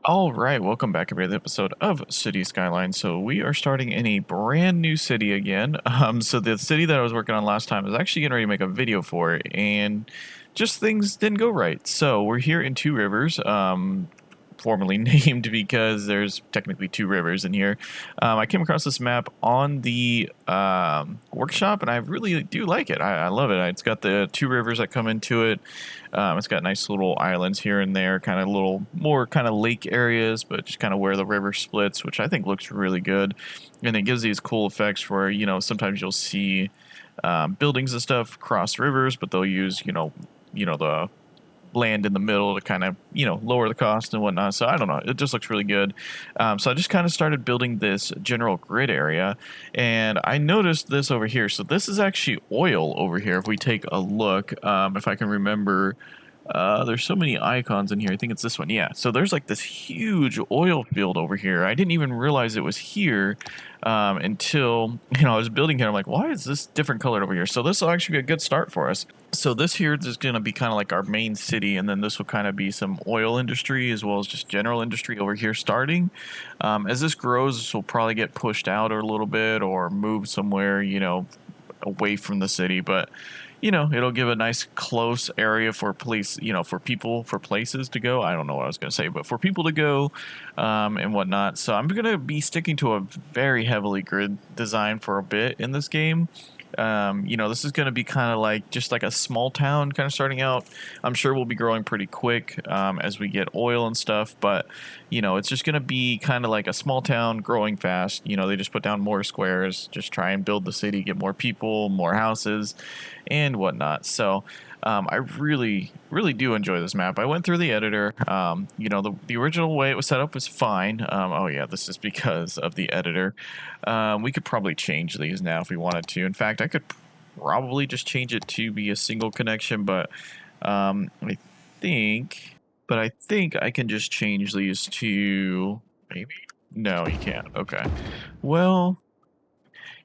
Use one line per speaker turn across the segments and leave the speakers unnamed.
All right, welcome back everybody to the episode of City Skylines. So we are starting in a brand new city again. So the city that I was working on last time is actually getting ready to make a video for it, and just things didn't go right. So we're here in Two Rivers, formerly named because there's technically two rivers in here. I came across this map on the workshop, and I really do like it. I love it. It's got the two rivers that come into it. It's got nice little islands here and there, kind of little more kind of lake areas, but just kind of where the river splits, which I think looks really good. And it gives these cool effects where, sometimes you'll see buildings and stuff cross rivers, but they'll use, the land in the middle to kind of lower the cost and whatnot. So I don't know, it just looks really good. So I just kind of started building this general grid area, and I noticed this over here. So this is actually oil over here. If we take a look, if I can remember, there's so many icons in here. I think it's this one. Yeah. So there's like this huge oil field over here. I didn't even realize it was here until, I was building here. I'm like, why is this different colored over here? So this will actually be a good start for us. So this here is going to be kind of like our main city. And then this will kind of be some oil industry as well as just general industry over here starting. As this grows, this will probably get pushed out a little bit or moved somewhere, away from the city. But it'll give a nice close area for police, for people, for places to go. I don't know what I was going to say, but for people to go and whatnot. So I'm going to be sticking to a very heavily grid design for a bit in this game. This is going to be kind of like just like a small town kind of starting out. I'm sure we'll be growing pretty quick as we get oil and stuff, but it's just going to be kind of like a small town growing fast. They just put down more squares, just try and build the city, get more people, more houses and whatnot. So I really do enjoy this map. I went through the editor. The original way it was set up was fine. Oh yeah, this is because of the editor. We could probably change these now if we wanted to. In fact, I could probably just change it to be a single connection, but I think I can just change these to maybe. No, you can't. Okay. Well,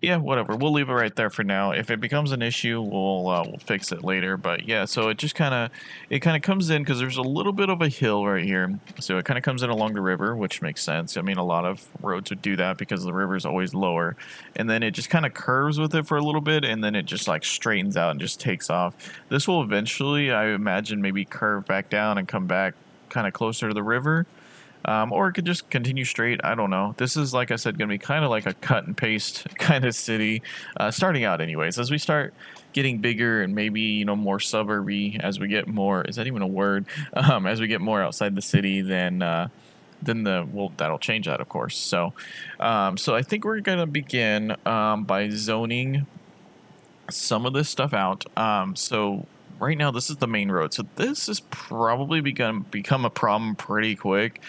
yeah, whatever. We'll leave it right there for now. If it becomes an issue, we'll fix it later. But yeah, so it just kind of comes in because there's a little bit of a hill right here. So it kind of comes in along the river, which makes sense. I mean, a lot of roads would do that because the river is always lower. And then it just kind of curves with it for a little bit, and then it just like straightens out and just takes off. This will eventually, I imagine, maybe curve back down and come back kind of closer to the river. Or it could just continue straight. I don't know. This is, like I said, going to be kind of like a cut and paste kind of city, starting out anyways. As we start getting bigger and maybe, more suburby, as we get more, is that even a word? As we get more outside the city, then that'll change that, of course. So I think we're going to begin by zoning some of this stuff out. So right now, this is the main road, so this is probably become a problem pretty quick.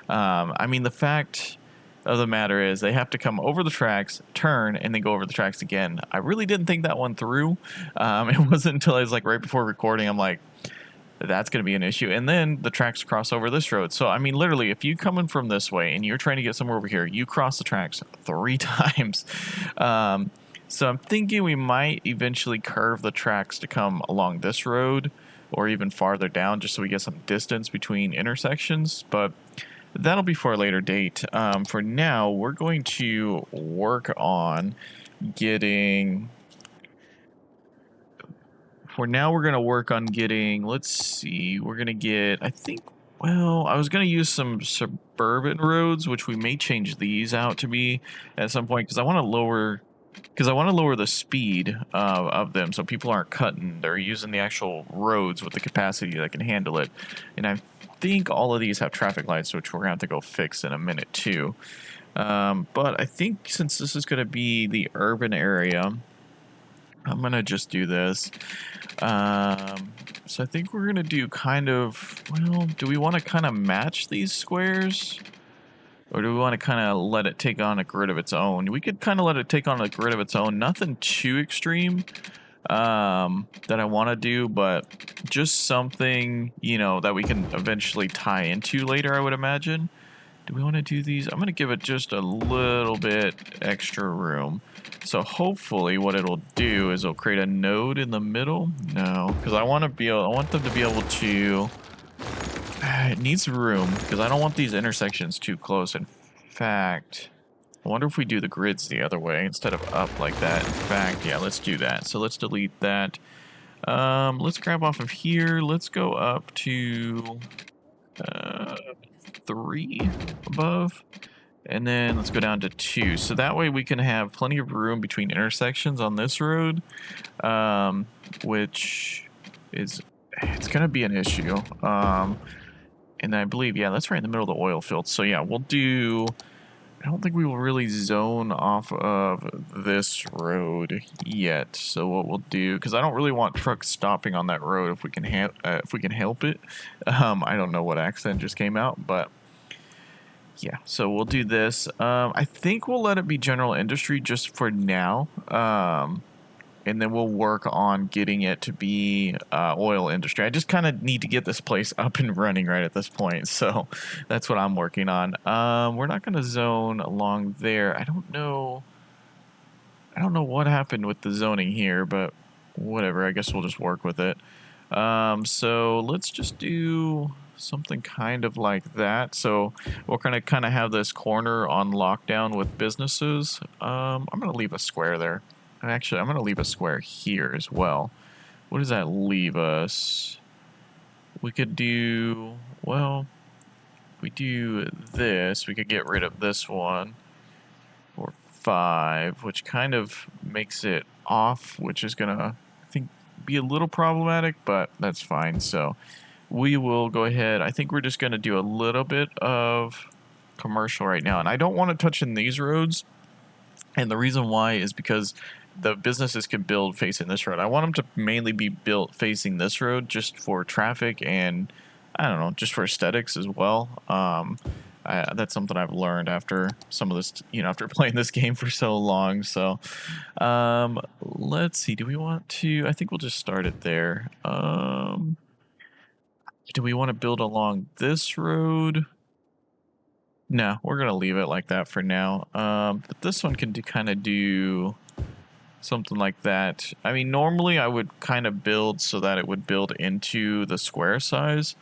I mean, the fact of the matter is they have to come over the tracks, turn, and then go over the tracks again. I really didn't think that one through. It wasn't until I was like right before recording, I'm like, that's going to be an issue. And then the tracks cross over this road. So, I mean, literally, if you come in from this way and you're trying to get somewhere over here, you cross the tracks 3 times. So I'm thinking we might eventually curve the tracks to come along this road or even farther down just so we get some distance between intersections, but that'll be for a later date. For now, we're going to work on getting... let's see, we're going to get, I was going to use some suburban roads, which we may change these out to be at some point because I want to lower the speed of them so people aren't cutting. They're using the actual roads with the capacity that can handle it. And I think all of these have traffic lights, which we're going to have to go fix in a minute too. But I think since this is going to be the urban area, I'm going to just do this. So I think we're going to do kind of, well, do we want to kind of match these squares? Or do we want to kind of let it take on a grid of its own? We could kind of let it take on a grid of its own. Nothing too extreme that I want to do, but just something, that we can eventually tie into later, I would imagine. Do we want to do these? I'm going to give it just a little bit extra room. So hopefully what it'll do is it'll create a node in the middle. No, because I want them to be able to It needs room because I don't want these intersections too close. In fact, I wonder if we do the grids the other way instead of up like that. In fact, yeah, let's do that. So let's delete that. Let's grab off of here. Let's go up to 3 above. And then let's go down to 2. So that way we can have plenty of room between intersections on this road, which is, it's going to be an issue. And I believe, yeah, that's right in the middle of the oil field. So yeah, we'll do, I don't think we will really zone off of this road yet. So what we'll do, because I don't really want trucks stopping on that road if we can help it. I don't know what accent just came out, but yeah, so we'll do this. I think we'll let it be general industry just for now. And then we'll work on getting it to be oil industry. I just kind of need to get this place up and running right at this point. So that's what I'm working on. We're not going to zone along there. I don't know what happened with the zoning here, but whatever. I guess we'll just work with it. So let's just do something kind of like that. So we're going to kind of have this corner on lockdown with businesses. I'm going to leave a square there. Actually, I'm going to leave a square here as well. What does that leave us? We could do, well, if we do this, we could get rid of this one for 5, which kind of makes it off, which is going to, I think, be a little problematic, but that's fine. So we will go ahead. I think we're just going to do a little bit of commercial right now. And I don't want to touch in these roads. And the reason why is because the businesses could build facing this road. I want them to mainly be built facing this road just for traffic and, I don't know, just for aesthetics as well. That's something I've learned after some of this, after playing this game for so long. So let's see. Do we want to? I think we'll just start it there. Do we want to build along this road? No, we're going to leave it like that for now. But this one can kind of do something like that. I mean, normally I would kind of build so that it would build into the square size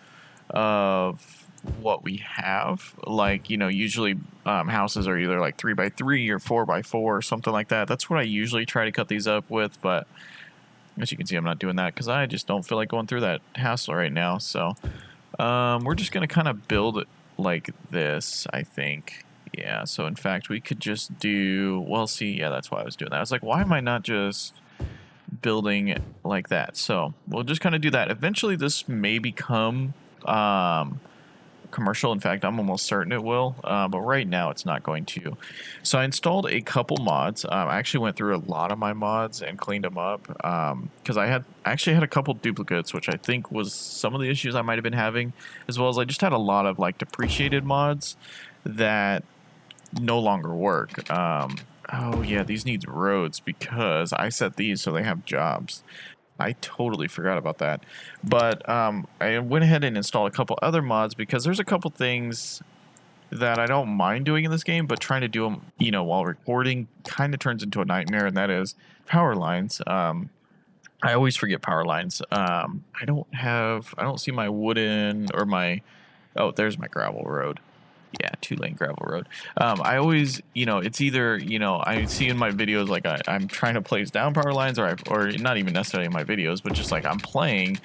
of what we have. Like, usually houses are either like 3x3 or 4x4 or something like that. That's what I usually try to cut these up with, but as you can see, I'm not doing that because I just don't feel like going through that hassle right now. So we're just going to kind of build it like this, I think. Yeah, so in fact, we could just do, well, see, yeah, that's why I was doing that. I was like, why am I not just building like that? So we'll just kind of do that. Eventually, this may become commercial. In fact, I'm almost certain it will, but right now it's not going to. So I installed a couple mods. I actually went through a lot of my mods and cleaned them up because I actually had a couple duplicates, which I think was some of the issues I might have been having, as well as I just had a lot of like depreciated mods that no longer work. Oh yeah, these needs roads because I set these so they have jobs. I totally forgot about that. But I went ahead and installed a couple other mods because there's a couple things that I don't mind doing in this game, but trying to do them, while recording kind of turns into a nightmare, and that is power lines. I always forget power lines. I don't see my wooden or my, oh, there's my gravel road. Yeah, 2-lane gravel road. I always, it's either, I see in my videos like I'm trying to place down power lines, or not even necessarily in my videos, but just like I'm playing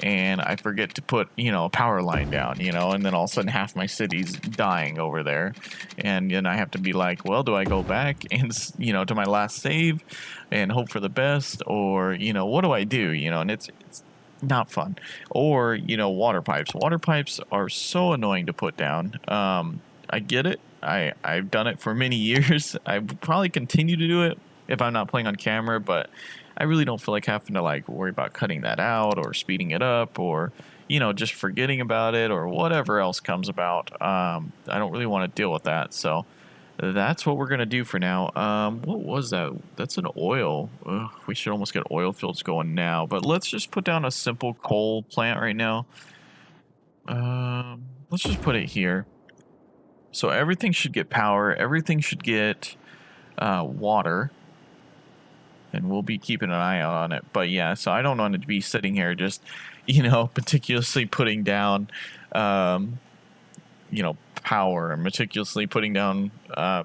and I forget to put, a power line down, and then all of a sudden half my city's dying over there. And then I have to be like, well, do I go back and, to my last save and hope for the best, or, what do I do, and it's not fun. Or water pipes are so annoying to put down. I get it. I've done it for many years. I would probably continue to do it if I'm not playing on camera, but I really don't feel like having to like worry about cutting that out or speeding it up or just forgetting about it or whatever else comes about. I don't really want to deal with that, so that's what we're going to do for now. What was that? That's an oil. Ugh, we should almost get oil fields going now. But let's just put down a simple coal plant right now. Let's just put it here. So everything should get power. Everything should get water. And we'll be keeping an eye out on it. But yeah, so I don't want it to be sitting here just, meticulously putting down um, power and meticulously putting down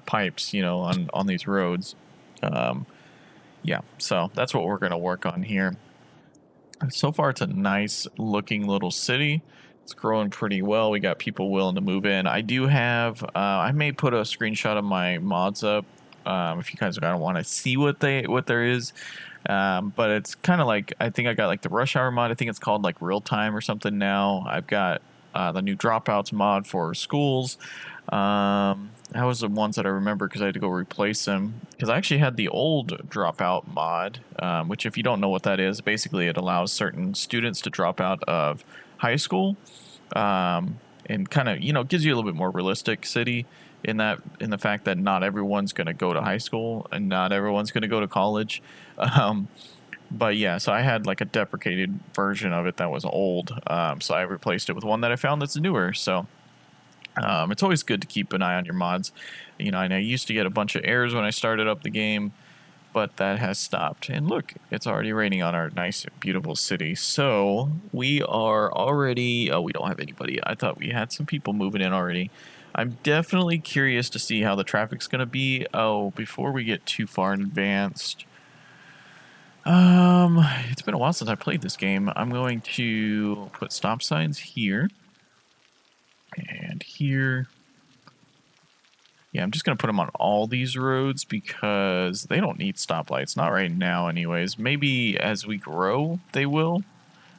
pipes, on these roads. Um, yeah, so that's what we're going to work on here. So far, it's a nice looking little city. It's growing pretty well. We got people willing to move in. I do have, I may put a screenshot of my mods up if you guys don't want to see what there is. But it's kind of like, I think I got like the rush hour mod. I think it's called like real time or something now. I've got the new dropouts mod for schools. That was the ones that I remember because I had to go replace them. Because I actually had the old dropout mod, which if you don't know what that is, basically it allows certain students to drop out of high school, and kind of gives you a little bit more realistic city in the fact that not everyone's going to go to high school and not everyone's going to go to college. Um, but yeah, so I had like a deprecated version of it that was old, so I replaced it with one that I found that's newer. So. It's always good to keep an eye on your mods. And I used to get a bunch of errors when I started up the game, but that has stopped. And look, it's already raining on our nice, beautiful city. So we are already... Oh, we don't have anybody. I thought we had some people moving in already. I'm definitely curious to see how the traffic's going to be. Oh, before we get too far advanced... It's been a while since I played this game. I'm going to put stop signs here. And here. Yeah, I'm just going to put them on all these roads because they don't need stoplights. Not right now anyways. Maybe as we grow, they will.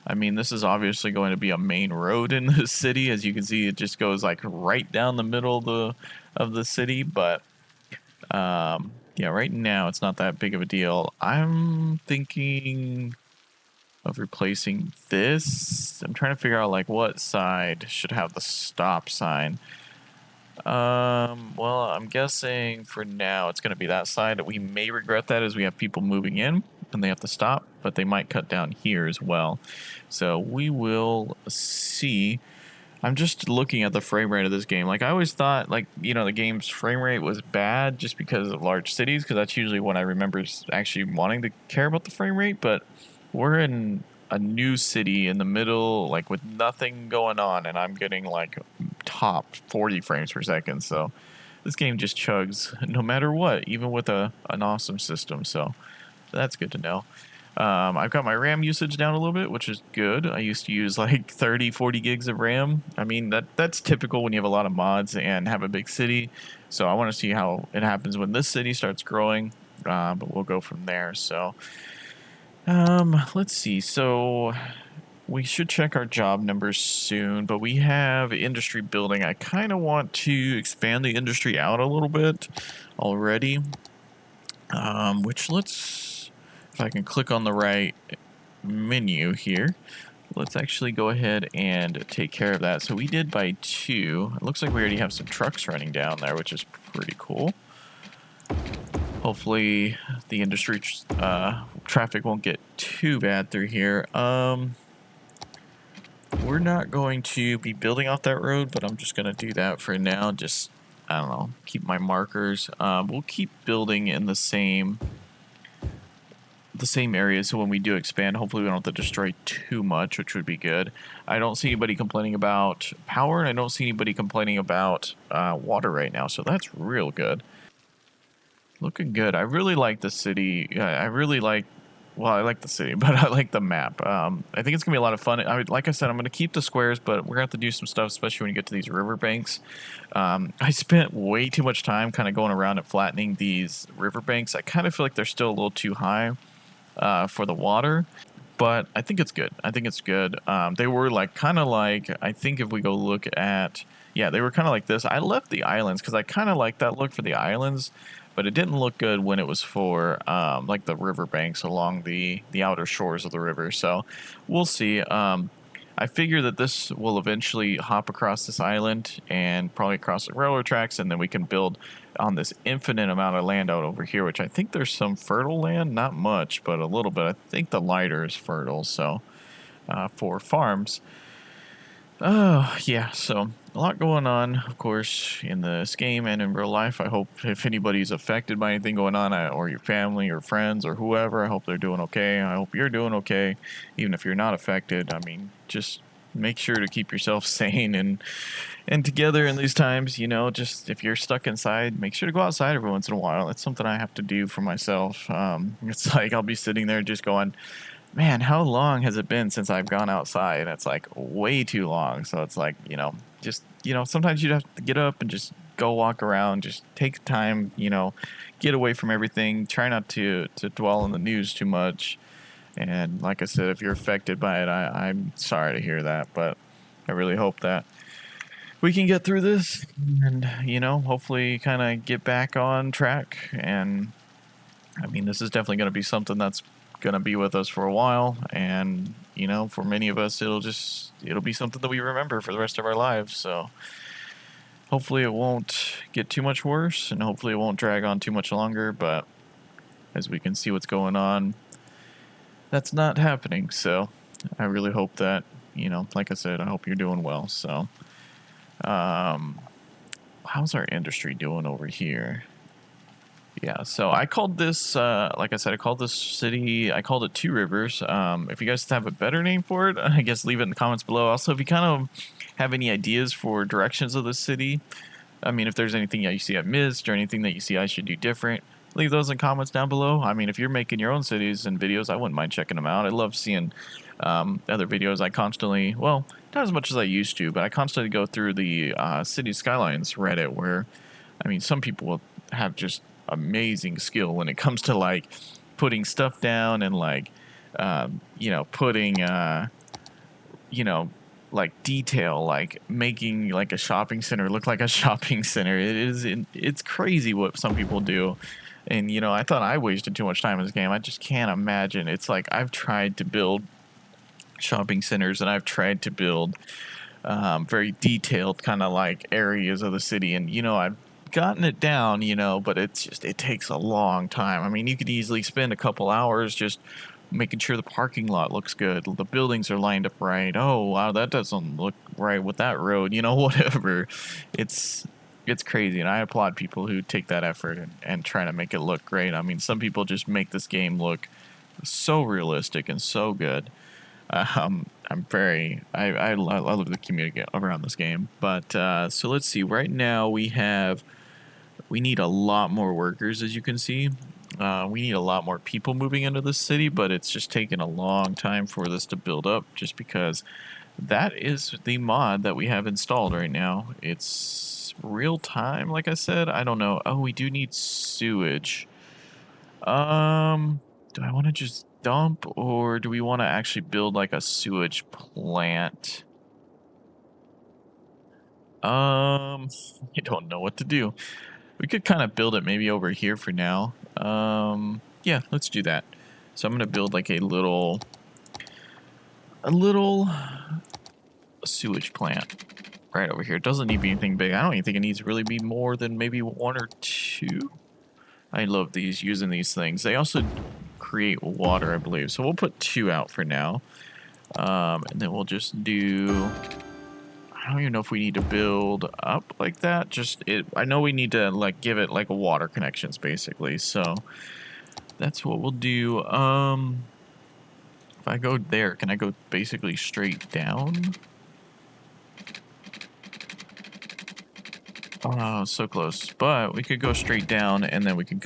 I mean, this is obviously going to be a main road in the city. As you can see, it just goes like right down the middle of the city. But yeah, right now it's not that big of a deal. I'm thinking of replacing this. I'm trying to figure out like what side should have the stop sign. Well, I'm guessing for now it's going to be that side. We may regret that as we have people moving in and they have to stop, but they might cut down here as well. So we will see. I'm just looking at the frame rate of this game. Like I always thought, like, the game's frame rate was bad just because of large cities, because that's usually when I remember actually wanting to care about the frame rate, but we're in a new city in the middle, like with nothing going on, and I'm getting like top 40 frames per second. So this game just chugs no matter what, even with an awesome system. So that's good to know. I've got my RAM usage down a little bit, which is good. I used to use like 30, 40 gigs of RAM. I mean, that's typical when you have a lot of mods and have a big city. So I want to see how it happens when this city starts growing, but we'll go from there. So let's see. So we should check our job numbers soon, but we have industry building. I kind of want to expand the industry out a little bit already, which if I can click on the right menu here, let's actually go ahead and take care of that. So we did by 2. It looks like we already have some trucks running down there, which is pretty cool. Hopefully the industry traffic won't get too bad through here. We're not going to be building off that road, but I'm just going to do that for now. Just, I don't know, keep my markers. We'll keep building in the same area, so when we do expand, hopefully we don't have to destroy too much, which would be good. I don't see anybody complaining about power, and I don't see anybody complaining about water right now, so that's real good. Looking good. I really like the city. I like the city, but I like the map. I think it's going to be a lot of fun. Like I said, I'm going to keep the squares, but we're going to have to do some stuff, especially when you get to these riverbanks. I spent way too much time kind of going around and flattening these riverbanks. I kind of feel like they're still a little too high for the water, but I think it's good. They were like kind of like, I think if we go look at, yeah, they were kind of like this. I left the islands because I kind of like that look for the islands, but it didn't look good when it was for like the riverbanks along the outer shores of the river. So we'll see. I figure that this will eventually hop across this island and probably across the railroad tracks, and then we can build on this infinite amount of land out over here, which I think there's some fertile land, not much, but a little bit. I think the lighter is fertile, so for farms. Oh, yeah, so a lot going on, of course, in this game and in real life. I hope if anybody's affected by anything going on, or your family or friends or whoever, I hope they're doing okay. I hope you're doing okay, even if you're not affected. I mean, just make sure to keep yourself sane and together in these times. Just if you're stuck inside, make sure to go outside every once in a while. It's something I have to do for myself. It's like I'll be sitting there just going, man, how long has it been since I've gone outside? And it's like way too long. So it's like, just, sometimes you have to get up and just go walk around, just take time, get away from everything. Try not to dwell on the news too much. And like I said, if you're affected by it, I'm sorry to hear that, but I really hope that we can get through this and, hopefully kind of get back on track. And I mean, this is definitely going to be something that's going to be with us for a while. And, for many of us, it'll be something that we remember for the rest of our lives. So hopefully it won't get too much worse and hopefully it won't drag on too much longer. But as we can see what's going on, that's not happening. So I really hope that, like I said, I hope you're doing well. So, how's our industry doing over here? Yeah, so I called this, like I said, I called this city, I called it Two Rivers. If you guys have a better name for it, I guess leave it in the comments below. Also, if you kind of have any ideas for directions of the city, I mean, if there's anything that you see I missed or anything that you see I should do different, leave those in comments down below. I mean, if you're making your own cities and videos, I wouldn't mind checking them out. I love seeing other videos. I constantly, well, not as much as I used to, but I constantly go through the City Skylines Reddit where, I mean, some people will have just amazing skill when it comes to like putting stuff down and like, putting, like detail, like making like a shopping center look like a shopping center. It's crazy what some people do. And, I thought I wasted too much time in this game. I just can't imagine. It's like I've tried to build shopping centers and I've tried to build very detailed kind of like areas of the city. And, I've gotten it down, but it takes a long time. I mean, you could easily spend a couple hours just making sure the parking lot looks good. The buildings are lined up right. Oh, wow, that doesn't look right with that road, whatever. It's crazy, and I applaud people who take that effort and try to make it look great. I mean, some people just make this game look so realistic and so good. I love the community around this game. But so let's see. Right now we need a lot more workers, as you can see. We need a lot more people moving into the city, but it's just taken a long time for this to build up just because that is the mod that we have installed right now. It's real time, like I said. I don't know. Oh, we do need sewage. Do I want to just dump or do we want to actually build like a sewage plant? I don't know what to do. We could kind of build it maybe over here for now. Yeah, let's do that. So I'm going to build like a little sewage plant right over here. It doesn't need to be anything big. I don't even think it needs to really be more than maybe one or two. I love using these things. They also create water, I believe. So we'll put 2 out for now. And then we'll just do... I don't even know if we need to build up like that. I know we need to like give it like a water connections basically. So that's what we'll do. If I go there, can I go basically straight down? Oh, so close. But we could go straight down and then we can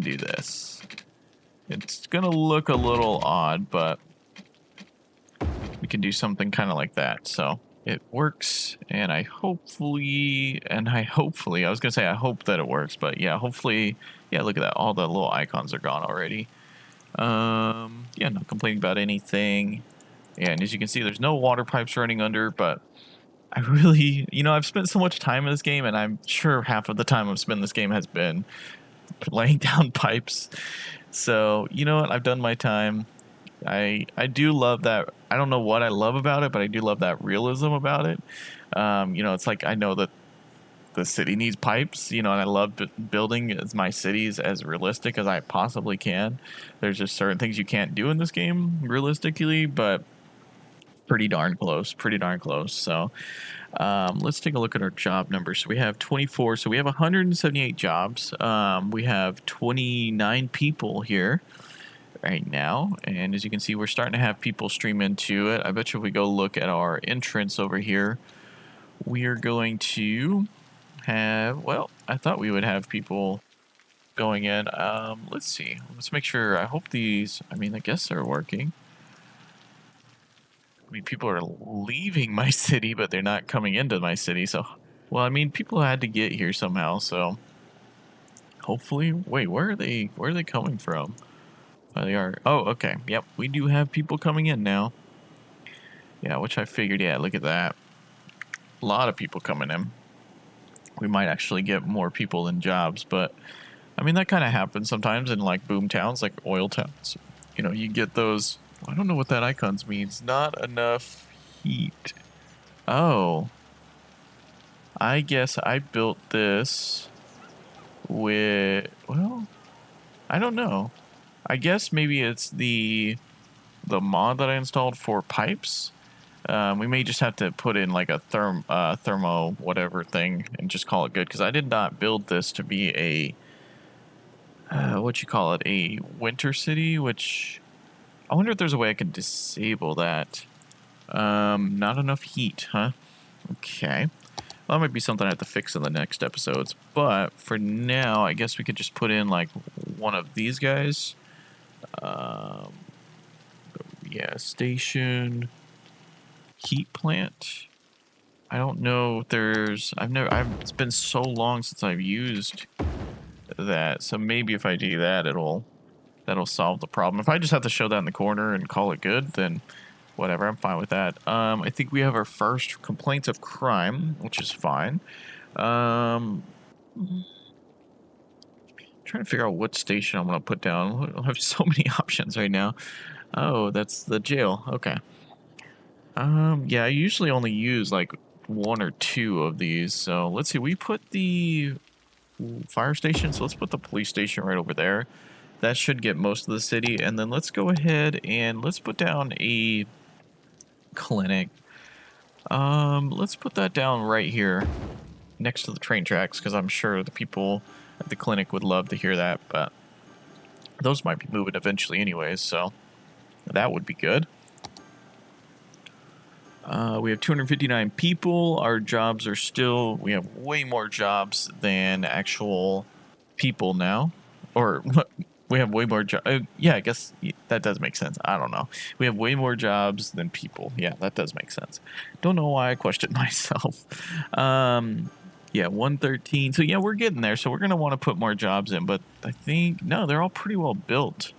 do this. It's gonna look a little odd, but we can do something kind of like that. So it works, and I hope that it works, but yeah, hopefully, yeah, look at that. All the little icons are gone already. Yeah, not complaining about anything. Yeah, and as you can see, there's no water pipes running under, but I really, I've spent so much time in this game, and I'm sure half of the time I've spent in this game has been laying down pipes. So, you know what? I've done my time. I do love that. I don't know what I love about it, but I do love that realism about it. It's like I know that the city needs pipes, and I love building my cities as realistic as I possibly can. There's just certain things you can't do in this game realistically, but pretty darn close. So let's take a look at our job numbers. So we have 24. So we have 178 jobs. We have 29 people here. right now. And as you can see, we're starting to have people stream into it. I bet you if we go look at our entrance over here, we are going to have, well, I thought we would have people going in. Let's see. Let's make sure. I hope these, I mean, I guess they're working. I mean, people are leaving my city, but they're not coming into my city. So, well, I mean, people had to get here somehow. So hopefully, wait, where are they? Where are they coming from? Oh, they are. Oh, okay. Yep, we do have people coming in now. Yeah, which I figured. Yeah, look at that. A lot of people coming in. We might actually get more people than jobs, but I mean, that kind of happens sometimes in like boom towns, like oil towns. You know, you get those. I don't know what that icons means. Not enough heat. Oh, I guess I built this with, well, I don't know. I guess maybe it's the mod that I installed for pipes. We may just have to put in like a thermo whatever thing and just call it good, because I did not build this to be a what you call it, a winter city, which I wonder if there's a way I can disable that. Not enough heat, huh? Okay. Well, that might be something I have to fix in the next episodes. But for now, I guess we could just put in like one of these guys. Um, yeah, station, heat plant. I don't know if there's, it's been so long since I've used that. So maybe if I do that, that'll solve the problem. If I just have to show that in the corner and call it good, then whatever, I'm fine with that. I think we have our first complaints of crime, which is fine. Trying to figure out what station I'm going to put down. I have so many options right now. Oh, that's the jail. Okay. Yeah, I usually only use like one or two of these. So let's see. We put the fire station. So let's put the police station right over there. That should get most of the city. And then let's go ahead and let's put down a clinic. Let's put that down right here next to the train tracks, because I'm sure the people at the clinic would love to hear that, but those might be moving eventually anyways, so that would be good. We have 259 people. Our jobs are still, we have way more jobs than actual people now. Or we have way more jobs. Yeah, I guess that does make sense. I don't know. We have way more jobs than people. Yeah, that does make sense. Don't know why I questioned myself. Yeah, 113. So yeah, we're getting there. So we're going to want to put more jobs in. But I think, no, they're all pretty well built.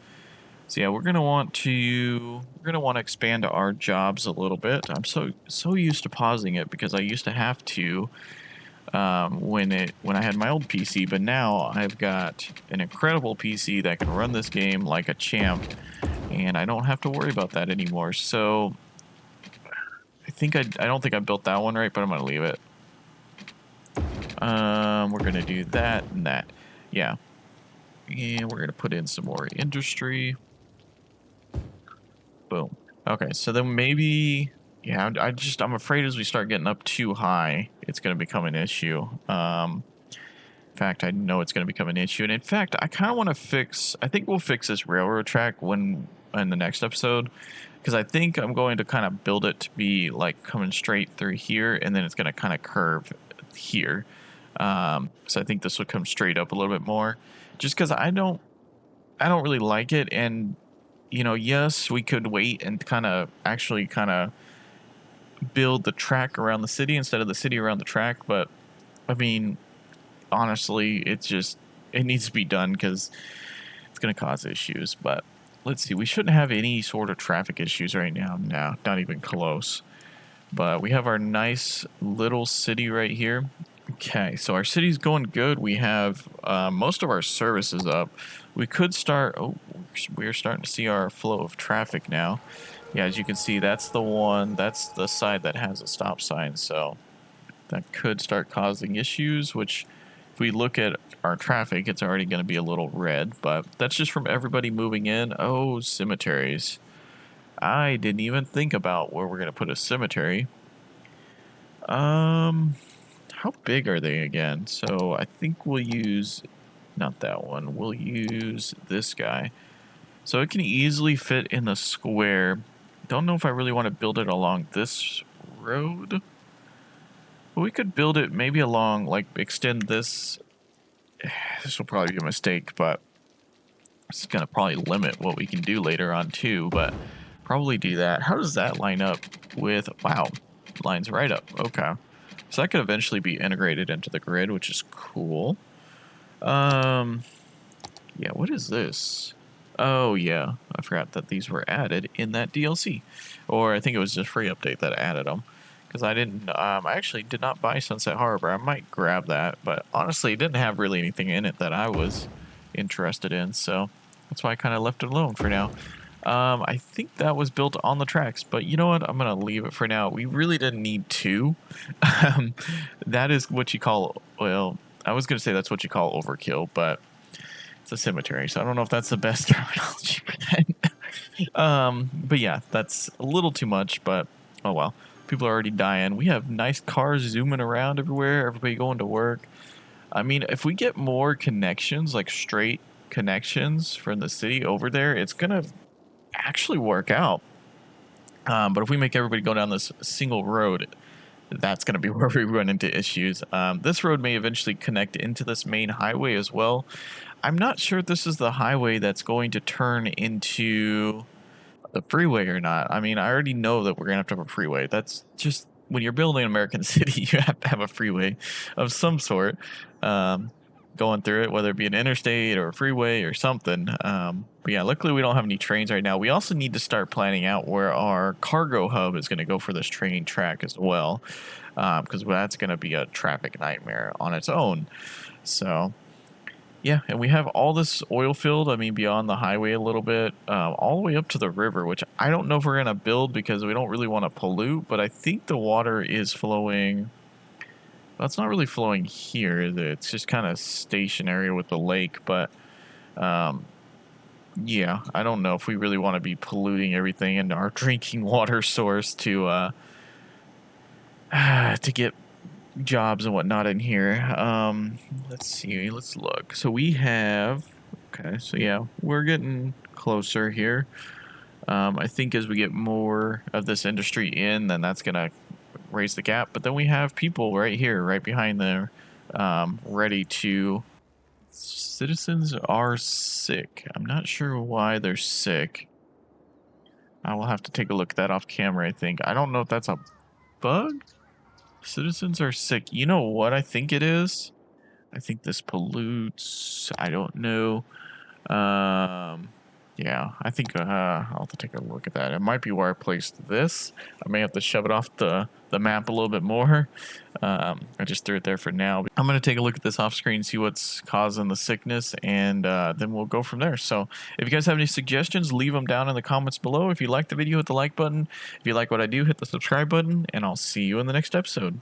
So yeah, we're gonna want to expand our jobs a little bit. I'm so used to pausing it because I used to have to when I had my old PC, but now I've got an incredible PC that can run this game like a champ, and I don't have to worry about that anymore. So I don't think I built that one right, but I'm gonna leave it. We're gonna do that and that, yeah, and we're gonna put in some more industry. Boom. Okay, so then maybe, yeah, I'm afraid as we start getting up too high, it's going to become an issue. In fact, I know it's going to become an issue. And in fact, I kind of want to I think we'll fix this railroad track in the next episode, because I think I'm going to kind of build it to be like coming straight through here, and then it's going to kind of curve here. So I think this will come straight up a little bit more, just because I don't really like it. And you know, yes, we could wait and actually build the track around the city instead of the city around the track. But I mean, honestly, it needs to be done because it's going to cause issues. But let's see, we shouldn't have any sort of traffic issues right now. No, not even close. But we have our nice little city right here. Okay, so our city's going good. We have most of our services up. We could start, oh, we're starting to see our flow of traffic now. Yeah, as you can see, that's the side that has a stop sign, so that could start causing issues, which if we look at our traffic, it's already going to be a little red, but that's just from everybody moving in. Oh, cemeteries. I didn't even think about where we're going to put a cemetery. How big are they again? So I think we'll use, not that one, we'll use this guy. So it can easily fit in the square. Don't know if I really want to build it along this road. But we could build it maybe along, like, extend this. This will probably be a mistake, but it's going to probably limit what we can do later on too, but probably do that. How does that line up with, wow, lines right up. Okay. So that could eventually be integrated into the grid, which is cool. Yeah, what is this? Oh, yeah, I forgot that these were added in that DLC. Or I think it was just free update that added them. Because I didn't, I actually did not buy Sunset Harbor. I might grab that, but honestly, it didn't have really anything in it that I was interested in, so that's why I kind of left it alone for now. I think that was built on the tracks, but you know what? I'm going to leave it for now. We really didn't need two. That is what you call, well, I was going to say that's what you call overkill, but it's a cemetery, so I don't know if that's the best terminology for that. But yeah, that's a little too much, but oh well. People are already dying. We have nice cars zooming around everywhere, everybody going to work. I mean, if we get more connections, like straight connections from the city over there, it's going to actually work out. But if we make everybody go down this single road, that's going to be where we run into issues. This road may eventually connect into this main highway as well. I'm not sure if this is the highway that's going to turn into the freeway or not. I mean, I already know that we're going to have a freeway. That's just, when you're building an American city, you have to have a freeway of some sort going through it, whether it be an interstate or a freeway or something. But yeah, luckily we don't have any trains right now. We also need to start planning out where our cargo hub is going to go for this train track as well, because that's going to be a traffic nightmare on its own. So yeah, and we have all this oil field, I mean, beyond the highway a little bit, all the way up to the river, which I don't know if we're going to build because we don't really want to pollute, but I think the water is flowing. Well, it's not really flowing here, is it? It's just kind of stationary with the lake, but yeah, I don't know if we really want to be polluting everything in our drinking water source to get jobs and whatnot in here. Let's see, let's look. So we have, okay, so yeah, we're getting closer here. I think as we get more of this industry in, then that's gonna raise the gap. But then we have people right here, right behind there, ready to. Citizens are sick. I'm not sure why they're sick. I will have to take a look at that off camera, I think. I don't know if that's a bug. Citizens are sick. You know what I think it is? I think this pollutes. I don't know. Yeah, I think I'll have to take a look at that. It might be where I placed this. I may have to shove it off the map a little bit more. I just threw it there for now. I'm going to take a look at this off screen, see what's causing the sickness, and then we'll go from there. So if you guys have any suggestions, leave them down in the comments below. If you like the video, hit the like button. If you like what I do, hit the subscribe button, and I'll see you in the next episode.